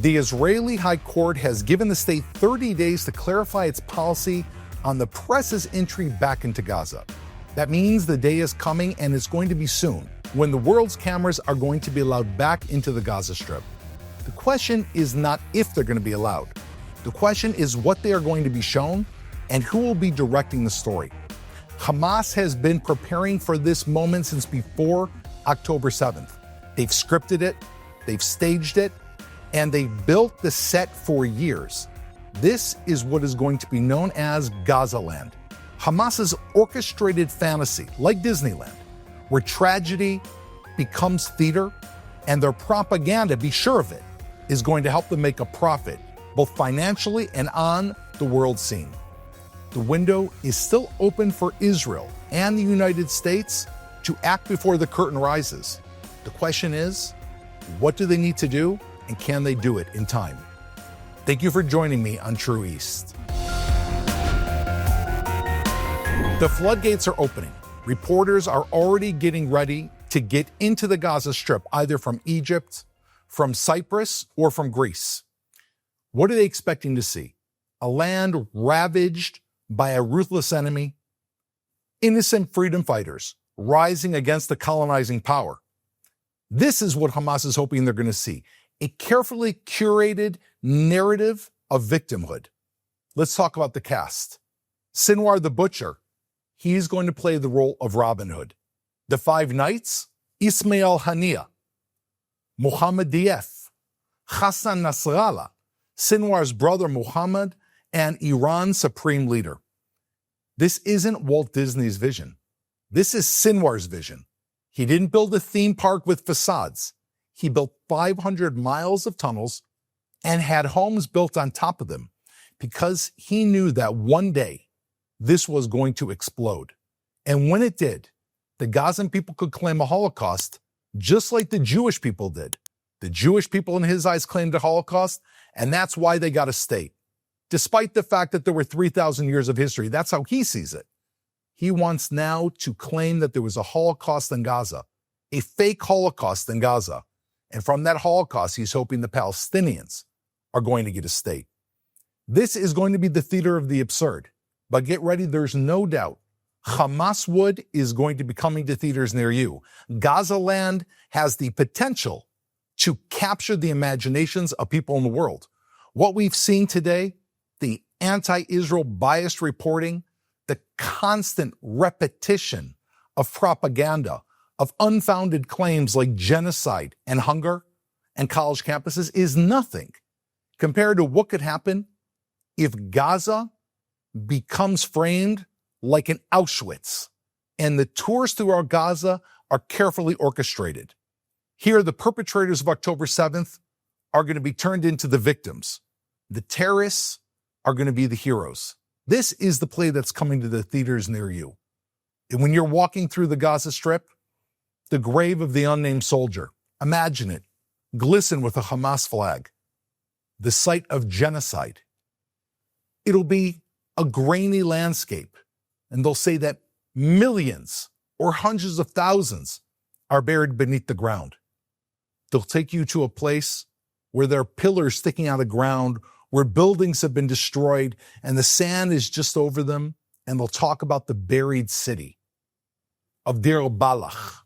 The Israeli High Court has given the state 30 days to clarify its policy on the press's entry back into Gaza. That means the day is coming, and it's going to be soon, when the world's cameras are going to be allowed back into the Gaza Strip. The question is not if they're going to be allowed. The question is what they are going to be shown and who will be directing the story. Hamas has been preparing for this moment since before October 7th. They've scripted it, they've staged it, and they've built the set for years. This is what is going to be known as Gazaland, Hamas's orchestrated fantasy, like Disneyland, where tragedy becomes theater, and their propaganda, be sure of it, is going to help them make a profit, both financially and on the world scene. The window is still open for Israel and the United States to act before the curtain rises. The question is, what do they need to do, and can they do it in time? Thank you for joining me on True East. The floodgates are opening. Reporters are already getting ready to get into the Gaza Strip, either from Egypt, from Cyprus, or from Greece. What are they expecting to see? A land ravaged by a ruthless enemy? Innocent freedom fighters rising against the colonizing power? This is what Hamas is hoping they're going to see. A carefully curated narrative of victimhood. Let's talk about the cast. Sinwar the Butcher, he's going to play the role of Robin Hood. The Five Knights, Ismail Hania. Mohammed Dief, Hassan Nasrallah, Sinwar's brother Muhammad, and Iran's supreme leader. This isn't Walt Disney's vision. This is Sinwar's vision. He didn't build a theme park with facades. He built 500 miles of tunnels and had homes built on top of them because he knew that one day this was going to explode. And when it did, the Gazan people could claim a Holocaust just like the Jewish people did. The Jewish people in his eyes claimed a Holocaust, and that's why they got a state. Despite the fact that there were 3,000 years of history, that's how he sees it. He wants now to claim that there was a Holocaust in Gaza, a fake Holocaust in Gaza. And from that Holocaust, he's hoping the Palestinians are going to get a state. This is going to be the theater of the absurd. But get ready, there's no doubt Hamas Wood is going to be coming to theaters near you. Gazaland has the potential to capture the imaginations of people in the world. What we've seen today, the anti-Israel biased reporting, the constant repetition of propaganda, of unfounded claims like genocide and hunger and college campuses is nothing compared to what could happen if Gaza becomes framed like an Auschwitz and the tours throughout Gaza are carefully orchestrated. Here, the perpetrators of October 7th are going to be turned into the victims. The terrorists are going to be the heroes. This is the play that's coming to the theaters near you. And when you're walking through the Gaza Strip, the grave of the unnamed soldier, imagine it, glisten with a Hamas flag, the site of genocide. It'll be a grainy landscape, and they'll say that millions or hundreds of thousands are buried beneath the ground. They'll take you to a place where there are pillars sticking out of the ground, where buildings have been destroyed, and the sand is just over them, and they'll talk about the buried city of Deir al-Balach,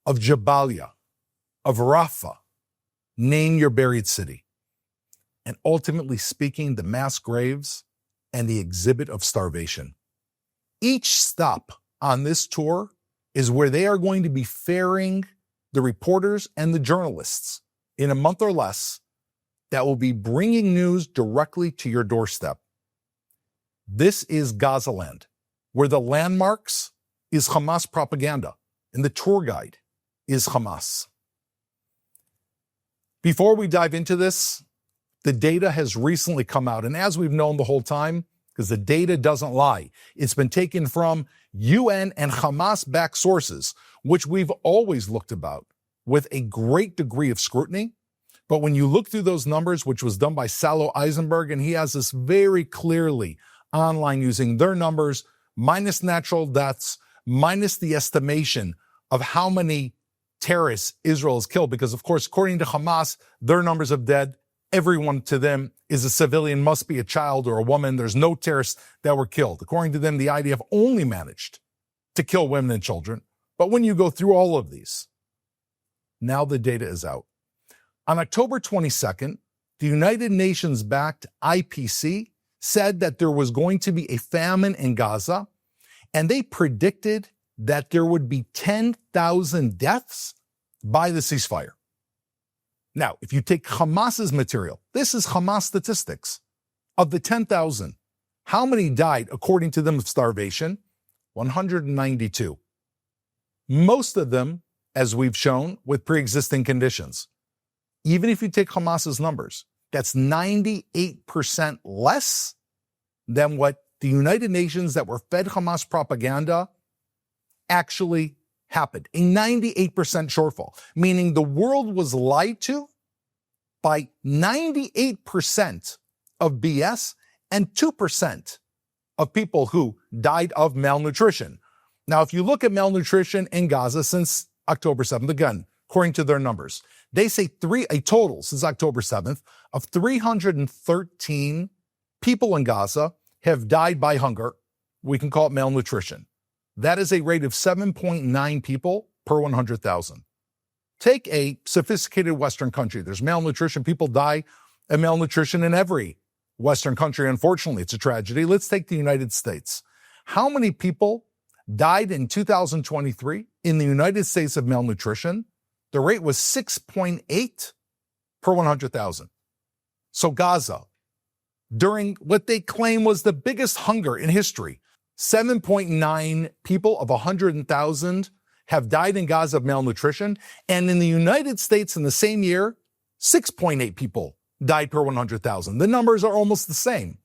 of Jabalia, of Rafah. Name your buried city. And ultimately speaking, the mass graves and the exhibit of starvation. Each stop on this tour is where they are going to be ferrying the reporters and the journalists in a month or less that will be bringing news directly to your doorstep. This is Gazaland, where the landmarks is Hamas propaganda and the tour guide is Hamas. Before we dive into this, the data has recently come out, and as we've known the whole time, because the data doesn't lie, it's been taken from UN and Hamas-backed sources, which we've always looked about with a great degree of scrutiny. But when you look through those numbers, which was done by Salo Eisenberg, and he has this very clearly online using their numbers, minus natural deaths, minus the estimation of how many terrorists Israel has killed, because of course, according to Hamas, their numbers of dead everyone to them is a civilian, must be a child or a woman. There's no terrorists that were killed. According to them, the IDF only managed to kill women and children. But when you go through all of these, now the data is out. On October 22nd, the United Nations-backed IPC said that there was going to be a famine in Gaza, and they predicted that there would be 10,000 deaths by the ceasefire. Now, if you take Hamas's material, this is Hamas statistics. Of the 10,000, how many died, according to them, of starvation? 192. Most of them, as we've shown, with pre-existing conditions. Even if you take Hamas's numbers, that's 98% less than what the United Nations that were fed Hamas propaganda actually happened. A 98% shortfall, meaning the world was lied to by 98% of BS and 2% of people who died of malnutrition. Now, if you look at malnutrition in Gaza since October 7th, again, according to their numbers, they say a total since October 7th of 313 people in Gaza have died by hunger. We can call it malnutrition. That is a rate of 7.9 people per 100,000. Take a sophisticated Western country. There's malnutrition. People die of malnutrition in every Western country. Unfortunately, it's a tragedy. Let's take the United States. How many people died in 2023 in the United States of malnutrition? The rate was 6.8 per 100,000. So Gaza, during what they claim was the biggest hunger in history, 7.9 people of 100,000 have died in Gaza of malnutrition. And in the United States in the same year, 6.8 people died per 100,000. The numbers are almost the same.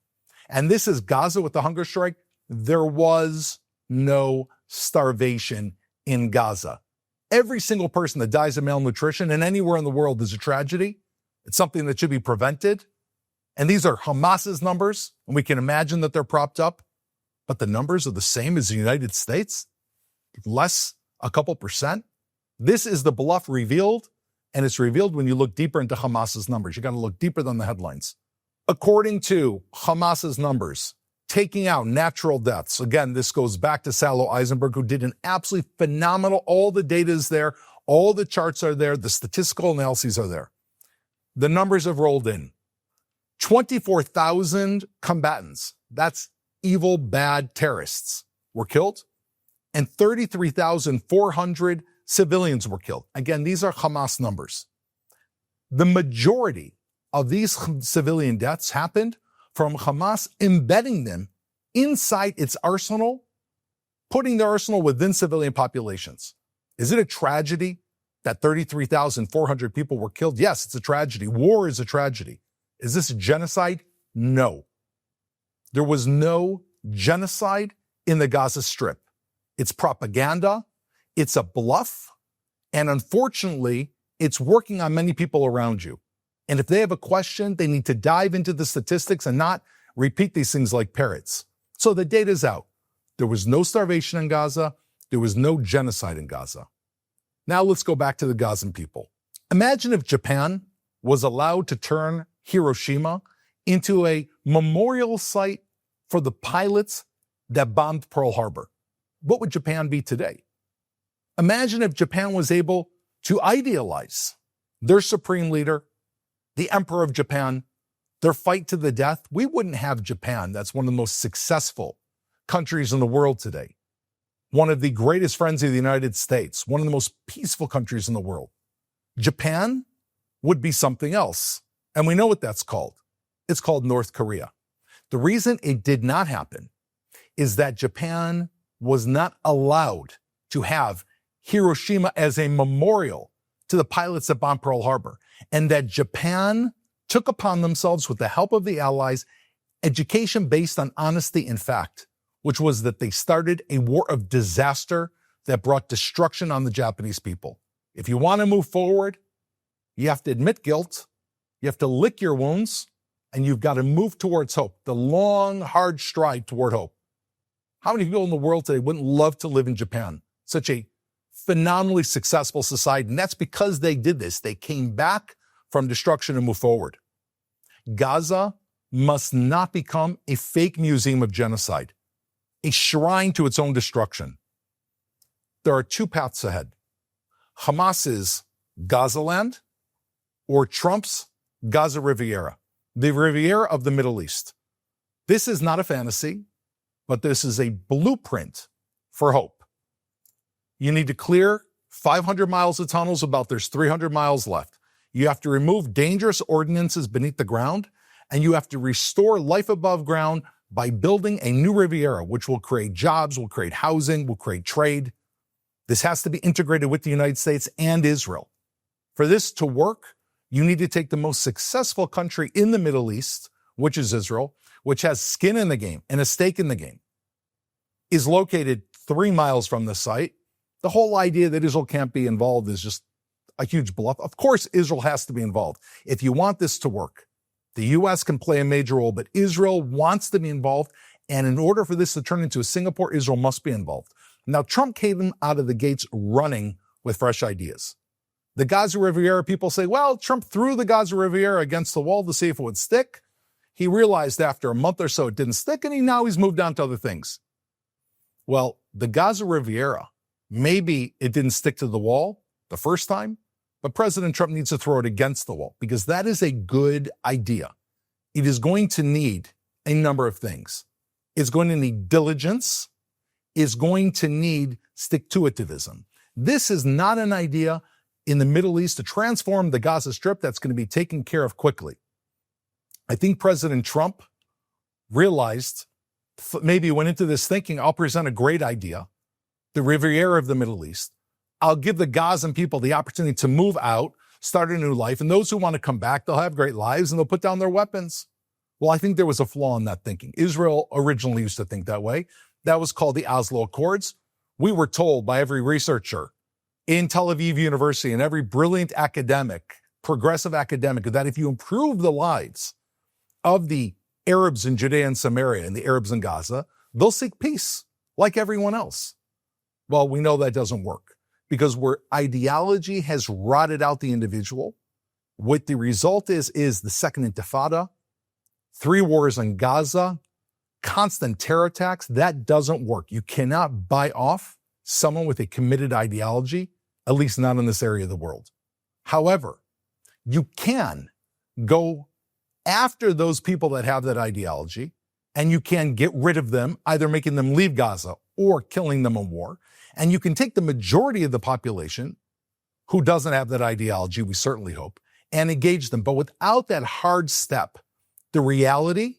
And this is Gaza with the hunger strike. There was no starvation in Gaza. Every single person that dies of malnutrition and anywhere in the world is a tragedy. It's something that should be prevented. And these are Hamas's numbers, and we can imagine that they're propped up. But the numbers are the same as the United States, less a couple percent. This is the bluff revealed, and it's revealed when you look deeper into Hamas's numbers. You got to look deeper than the headlines. According to Hamas's numbers, taking out natural deaths. Again, this goes back to Salo Eisenberg, who did an absolutely phenomenal, all the data is there, all the charts are there, the statistical analyses are there. The numbers have rolled in. 24,000 combatants, that's evil, bad terrorists, were killed, and 33,400 civilians were killed. Again, these are Hamas numbers. The majority of these civilian deaths happened from Hamas embedding them inside its arsenal, putting their arsenal within civilian populations. Is it a tragedy that 33,400 people were killed? Yes, it's a tragedy. War is a tragedy. Is this a genocide? No. There was no genocide in the Gaza Strip. It's propaganda, it's a bluff, and unfortunately, it's working on many people around you. And if they have a question, they need to dive into the statistics and not repeat these things like parrots. So the data's out. There was no starvation in Gaza. There was no genocide in Gaza. Now let's go back to the Gazan people. Imagine if Japan was allowed to turn Hiroshima into a memorial site for the pilots that bombed Pearl Harbor. What would Japan be today? Imagine if Japan was able to idealize their supreme leader, the Emperor of Japan, their fight to the death. We wouldn't have Japan. That's one of the most successful countries in the world today. One of the greatest friends of the United States, one of the most peaceful countries in the world. Japan would be something else. And we know what that's called. It's called North Korea. The reason it did not happen is that Japan was not allowed to have Hiroshima as a memorial to the pilots that bombed Pearl Harbor, and that Japan took upon themselves, with the help of the Allies, education based on honesty and fact, which was that they started a war of disaster that brought destruction on the Japanese people. If you want to move forward, you have to admit guilt, you have to lick your wounds, and you've got to move towards hope, the long, hard stride toward hope. How many people in the world today wouldn't love to live in Japan? Such a phenomenally successful society, and that's because they did this. They came back from destruction and moved forward. Gaza must not become a fake museum of genocide, a shrine to its own destruction. There are two paths ahead. Hamas's Gazaland or Trump's Gaza Riviera, the Riviera of the Middle East. This is not a fantasy, but this is a blueprint for hope. You need to clear 500 miles of tunnels, about there's 300 miles left. You have to remove dangerous ordinances beneath the ground, and you have to restore life above ground by building a new Riviera, which will create jobs, will create housing, will create trade. This has to be integrated with the United States and Israel. For this to work, you need to take the most successful country in the Middle East, which is Israel, which has skin in the game and a stake in the game, is located 3 miles from the site. The whole idea that Israel can't be involved is just a huge bluff. Of course, Israel has to be involved. If you want this to work, the U.S. can play a major role, but Israel wants to be involved. And in order for this to turn into a Singapore, Israel must be involved. Now, Trump came out of the gates running with fresh ideas. The Gaza Riviera people say, well, Trump threw the Gaza Riviera against the wall to see if it would stick. He realized after a month or so it didn't stick, and now he's moved on to other things. Well, the Gaza Riviera, maybe it didn't stick to the wall the first time, but President Trump needs to throw it against the wall because that is a good idea. It is going to need a number of things. It's going to need diligence. It's going to need stick-to-itivism. This is not an idea in the Middle East to transform the Gaza Strip that's going to be taken care of quickly. I think President Trump realized, maybe went into this thinking, I'll present a great idea, the Riviera of the Middle East. I'll give the Gazan people the opportunity to move out, start a new life, and those who want to come back, they'll have great lives and they'll put down their weapons. Well, I think there was a flaw in that thinking. Israel originally used to think that way. That was called the Oslo Accords. We were told by every researcher in Tel Aviv University and every brilliant academic, progressive academic, that if you improve the lives of the Arabs in Judea and Samaria and the Arabs in Gaza, they'll seek peace like everyone else. Well, we know that doesn't work because where ideology has rotted out the individual, what the result is the Second Intifada, 3 wars in Gaza, constant terror attacks. That doesn't work. You cannot buy off someone with a committed ideology, at least not in this area of the world. However, you can go after those people that have that ideology, and you can get rid of them, either making them leave Gaza or killing them in war. And you can take the majority of the population who doesn't have that ideology, we certainly hope, and engage them. But without that hard step, the reality,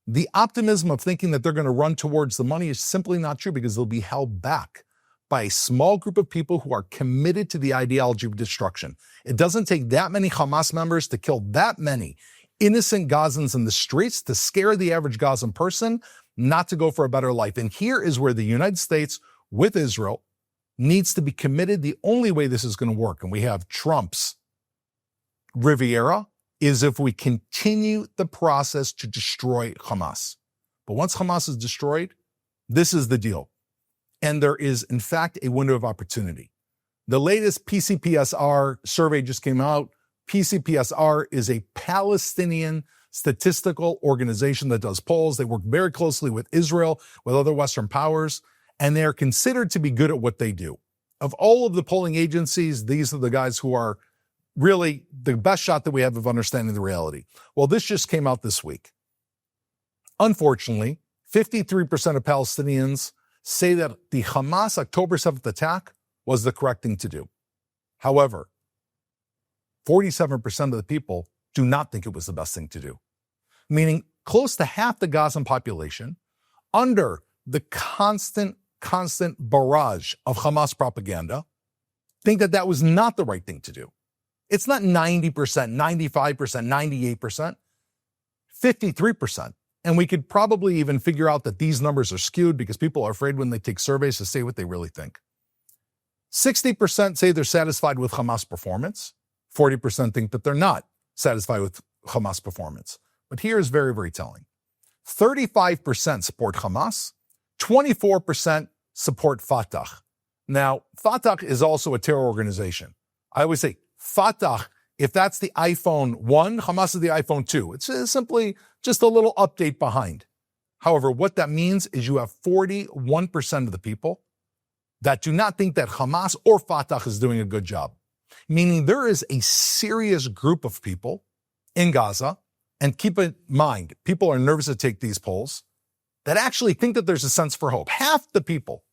the optimism of thinking that they're going to run towards the money is simply not true because they'll be held back by a small group of people who are committed to the ideology of destruction. It doesn't take that many Hamas members to kill that many innocent Gazans in the streets to scare the average Gazan person not to go for a better life. And here is where the United States with Israel needs to be committed. The only way this is going to work, and we have Trump's Riviera, is if we continue the process to destroy Hamas. But once Hamas is destroyed, this is the deal. And there is, in fact, a window of opportunity. The latest PCPSR survey just came out. PCPSR is a Palestinian statistical organization that does polls. They work very closely with Israel, with other Western powers, and they are considered to be good at what they do. Of all of the polling agencies, these are the guys who are really the best shot that we have of understanding the reality. Well, this just came out this week. Unfortunately, 53% of Palestinians say that the Hamas October 7th attack was the correct thing to do. However, 47% of the people do not think it was the best thing to do, meaning close to half the Gazan population, under the constant barrage of Hamas propaganda, think that that was not the right thing to do. It's not 90%, 95%, 98%, 53%. And we could probably even figure out that these numbers are skewed because people are afraid when they take surveys to say what they really think. 60% say they're satisfied with Hamas performance. 40% think that they're not satisfied with Hamas performance. But here is very, very telling. 35% support Hamas, 24% support Fatah. Now, Fatah is also a terror organization. I always say Fatah If that's the iPhone 1, Hamas is the iPhone 2. It's simply just a little update behind. However, what that means is you have 41% of the people that do not think that Hamas or Fatah is doing a good job. Meaning there is a serious group of people in Gaza, and keep in mind, people are nervous to take these polls, that actually think that there's a sense for hope. Half the people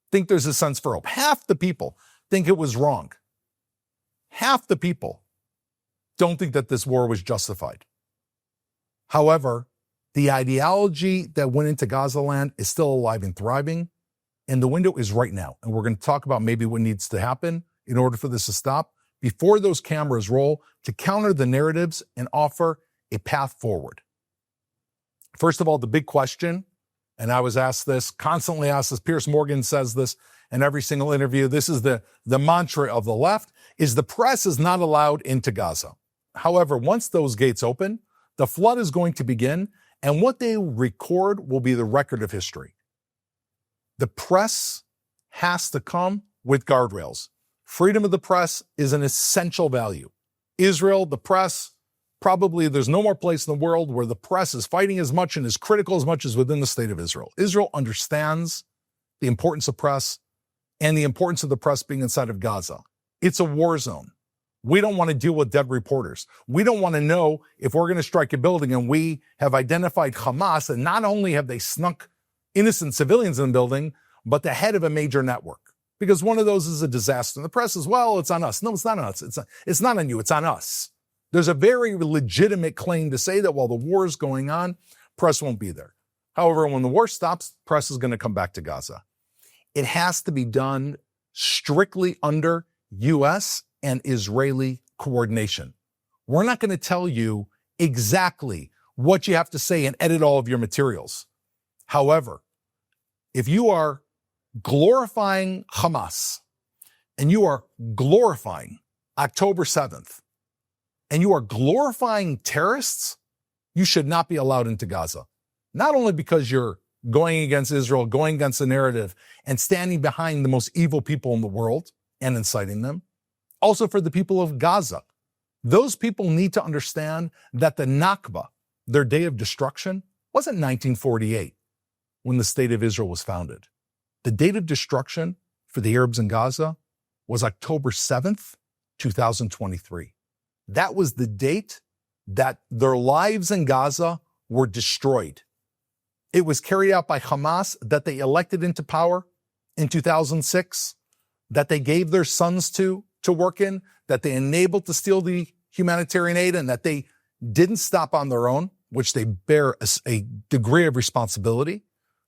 think there's a sense for hope. Half the people think it was wrong. Half the people don't think that this war was justified. However, the ideology that went into Gazaland is still alive and thriving, and the window is right now. And we're going to talk about maybe what needs to happen in order for this to stop before those cameras roll to counter the narratives and offer a path forward. First of all, the big question, and I was asked this, constantly asked this, Piers Morgan says this in every single interview, this is the mantra of the left, is the press is not allowed into Gaza. However, once those gates open, the flood is going to begin, and what they record will be the record of history. The press has to come with guardrails. Freedom of the press is an essential value. Israel, the press, probably there's no more place in the world where the press is fighting as much and is critical as much as within the state of Israel. Israel understands the importance of press and the importance of the press being inside of Gaza. It's a war zone. We don't want to deal with dead reporters. We don't want to know if we're going to strike a building and we have identified Hamas, and not only have they snuck innocent civilians in the building, but the head of a major network. Because one of those is a disaster. And the press as well, it's on us. No, it's not on us. It's not on you. It's on us. There's a very legitimate claim to say that while the war is going on, press won't be there. However, when the war stops, press is going to come back to Gaza. It has to be done strictly under U.S. and Israeli coordination. We're not going to tell you exactly what you have to say and edit all of your materials. However, if you are glorifying Hamas and you are glorifying October 7th and you are glorifying terrorists, you should not be allowed into Gaza. Not only because you're going against Israel, going against the narrative, and standing behind the most evil people in the world and inciting them, also for the people of Gaza. Those people need to understand that the Nakba, their day of destruction, wasn't 1948 when the state of Israel was founded. The date of destruction for the Arabs in Gaza was October 7th, 2023. That was the date that their lives in Gaza were destroyed. It was carried out by Hamas that they elected into power in 2006, that they gave their sons to work in, that they enabled to steal the humanitarian aid, and that they didn't stop on their own, which they bear a degree of responsibility.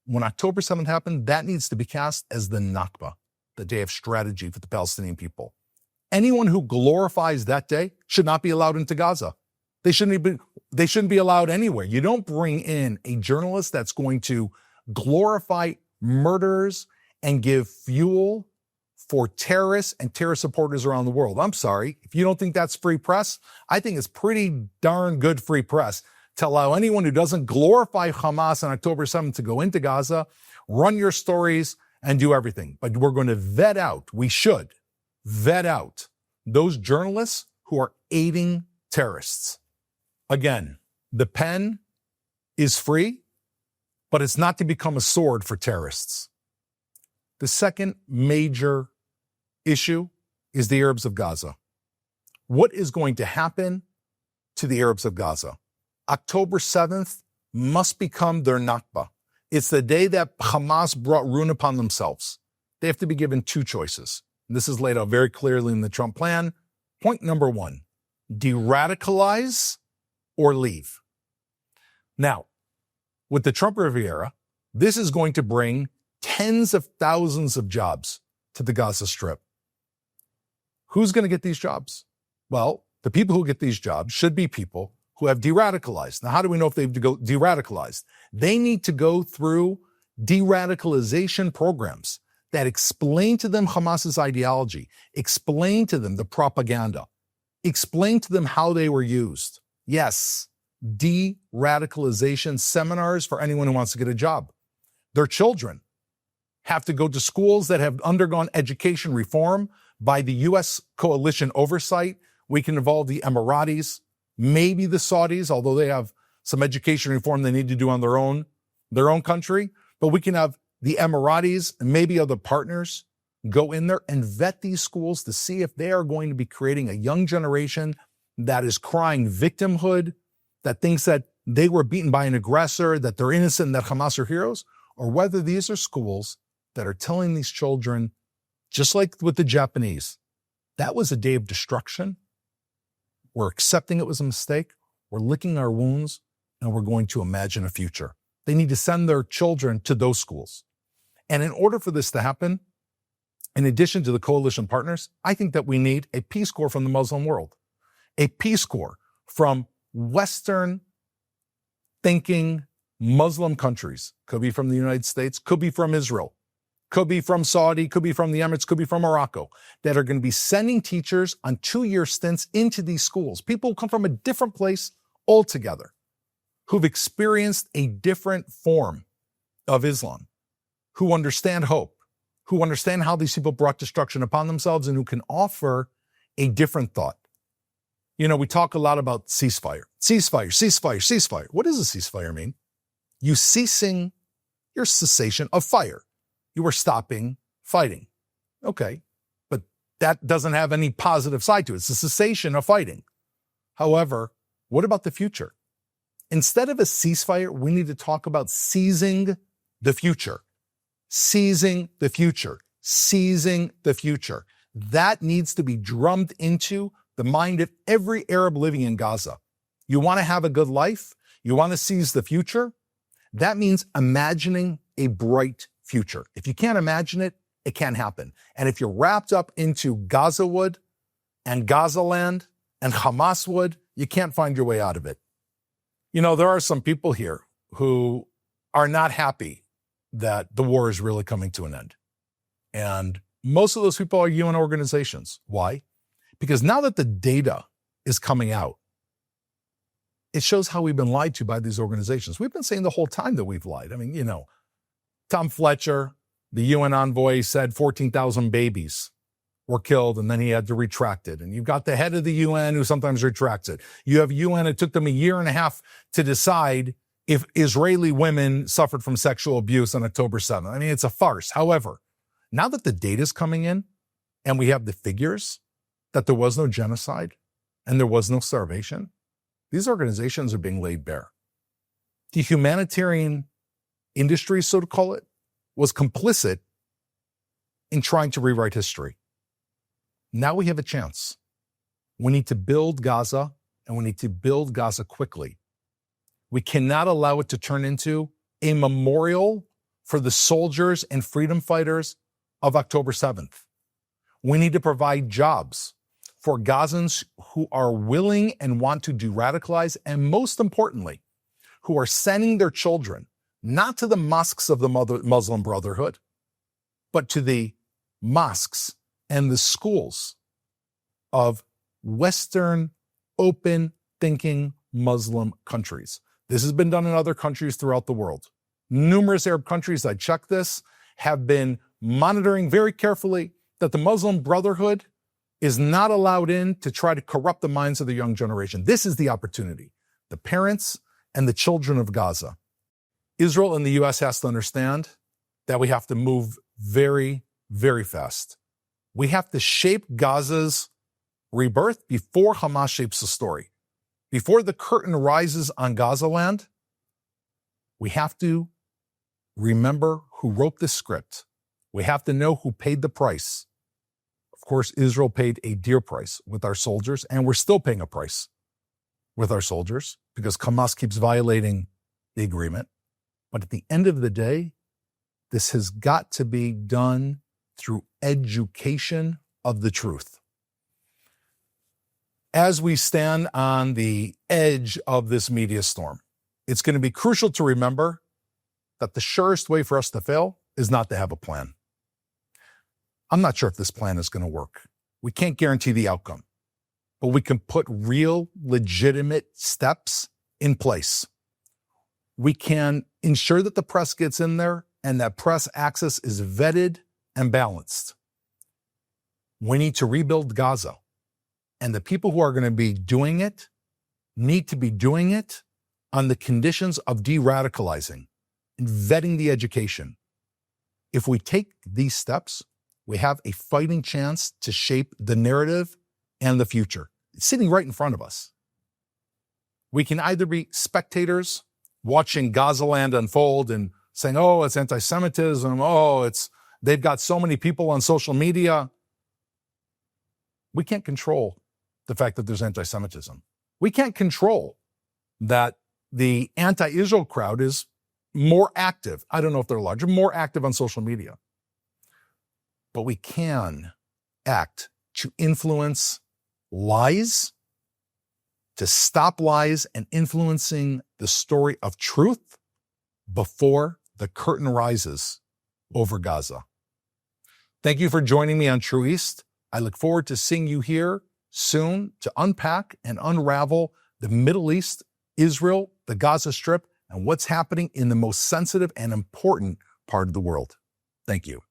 When October 7th happened, that needs to be cast as the Nakba, the day of strategy for the Palestinian people. Anyone who glorifies that day should not be allowed into Gaza. They shouldn't be allowed anywhere. You don't bring in a journalist that's going to glorify murders and give fuel for terrorists and terrorist supporters around the world. I'm sorry. If you don't think that's free press, I think it's pretty darn good free press to allow anyone who doesn't glorify Hamas on October 7th to go into Gaza, run your stories, and do everything. But we're going to vet out, we should vet out those journalists who are aiding terrorists. Again, the pen is free, but it's not to become a sword for terrorists. The second major issue is the Arabs of Gaza. What is going to happen to the Arabs of Gaza? October 7th must become their Nakba. It's the day that Hamas brought ruin upon themselves. They have to be given two choices. This is laid out very clearly in the Trump plan. Point number one, de-radicalize or leave. Now, with the Trump Riviera, this is going to bring tens of thousands of jobs to the Gaza Strip. Who's going to get these jobs? Well, the people who get these jobs should be people who have de-radicalized. Now, how do we know if they've de-radicalized? They need to go through de-radicalization programs that explain to them Hamas's ideology, explain to them the propaganda, explain to them how they were used. Yes, de-radicalization seminars for anyone who wants to get a job. Their children have to go to schools that have undergone education reform by the U.S. coalition oversight, We can involve the Emiratis, maybe the Saudis, although they have some education reform they need to do on their own country. But we can have the Emiratis and maybe other partners go in there and vet these schools to see if they are going to be creating a young generation that is crying victimhood, that thinks that they were beaten by an aggressor, that they're innocent, and that Hamas are heroes, or whether these are schools that are telling these children, just like with the Japanese, that was a day of destruction. We're accepting it was a mistake. We're licking our wounds, and we're going to imagine a future. They need to send their children to those schools. And in order for this to happen, in addition to the coalition partners, I think that we need a Peace Corps from the Muslim world, a Peace Corps from Western thinking Muslim countries. Could be from the United States, could be from Israel, could be from Saudi, could be from the Emirates, could be from Morocco, that are going to be sending teachers on 2-year stints into these schools. People who come from a different place altogether, who've experienced a different form of Islam, who understand hope, who understand how these people brought destruction upon themselves, and who can offer a different thought. You know, we talk a lot about ceasefire. Ceasefire, ceasefire, ceasefire. What does a ceasefire mean? You ceasing your cessation of fire. You are stopping fighting. Okay, but that doesn't have any positive side to it. It's a cessation of fighting. However, what about the future? Instead of a ceasefire, we need to talk about seizing the future. Seizing the future. Seizing the future. That needs to be drummed into the mind of every Arab living in Gaza. You want to have a good life? You want to seize the future? That means imagining a bright future. If you can't imagine it, it can't happen. And if you're wrapped up into Gazawood and Gazaland and Hamaswood, you can't find your way out of it. You know, there are some people here who are not happy that the war is really coming to an end. And most of those people are UN organizations. Why? Because now that the data is coming out, it shows how we've been lied to by these organizations. We've been saying the whole time that we've lied. I mean, you know, Tom Fletcher, the UN envoy, said 14,000 babies were killed, and then he had to retract it. And you've got the head of the UN who sometimes retracts it. You have UN, it took them a year and a half to decide if Israeli women suffered from sexual abuse on October 7th. I mean, it's a farce. However, now that the data is coming in and we have the figures that there was no genocide and there was no starvation, these organizations are being laid bare. The humanitarian industry, so to call it, was complicit in trying to rewrite history. Now we have a chance. We need to build Gaza, and we need to build Gaza quickly. We cannot allow it to turn into a memorial for the soldiers and freedom fighters of October 7th. We need to provide jobs for Gazans who are willing and want to de-radicalize, and most importantly, who are sending their children not to the mosques of the Muslim Brotherhood, but to the mosques and the schools of Western, open-thinking Muslim countries. This has been done in other countries throughout the world. Numerous Arab countries, I checked this, have been monitoring very carefully that the Muslim Brotherhood is not allowed in to try to corrupt the minds of the young generation. This is the opportunity. The parents and the children of Gaza. Israel and the U.S. has to understand that we have to move very, very fast. We have to shape Gaza's rebirth before Hamas shapes the story. Before the curtain rises on Gazaland, we have to remember who wrote this script. We have to know who paid the price. Of course, Israel paid a dear price with our soldiers, and we're still paying a price with our soldiers because Hamas keeps violating the agreement. But at the end of the day, this has got to be done through education of the truth. As we stand on the edge of this media storm, it's going to be crucial to remember that the surest way for us to fail is not to have a plan. I'm not sure if this plan is going to work. We can't guarantee the outcome, but we can put real, legitimate steps in place. We can ensure that the press gets in there and that press access is vetted and balanced. We need to rebuild Gaza. And the people who are going to be doing it need to be doing it on the conditions of de-radicalizing and vetting the education. If we take these steps, we have a fighting chance to shape the narrative and the future. It's sitting right in front of us. We can either be spectators watching Gazaland unfold and saying, oh, it's anti-Semitism, they've got so many people on social media. We can't control the fact that there's anti-Semitism. We can't control that the anti-Israel crowd is more active. I don't know if they're larger, more active on social media. But we can act to influence lies, to stop lies and influencing the story of truth before the curtain rises over Gaza. Thank you for joining me on True East. I look forward to seeing you here soon to unpack and unravel the Middle East, Israel, the Gaza Strip, and what's happening in the most sensitive and important part of the world. Thank you.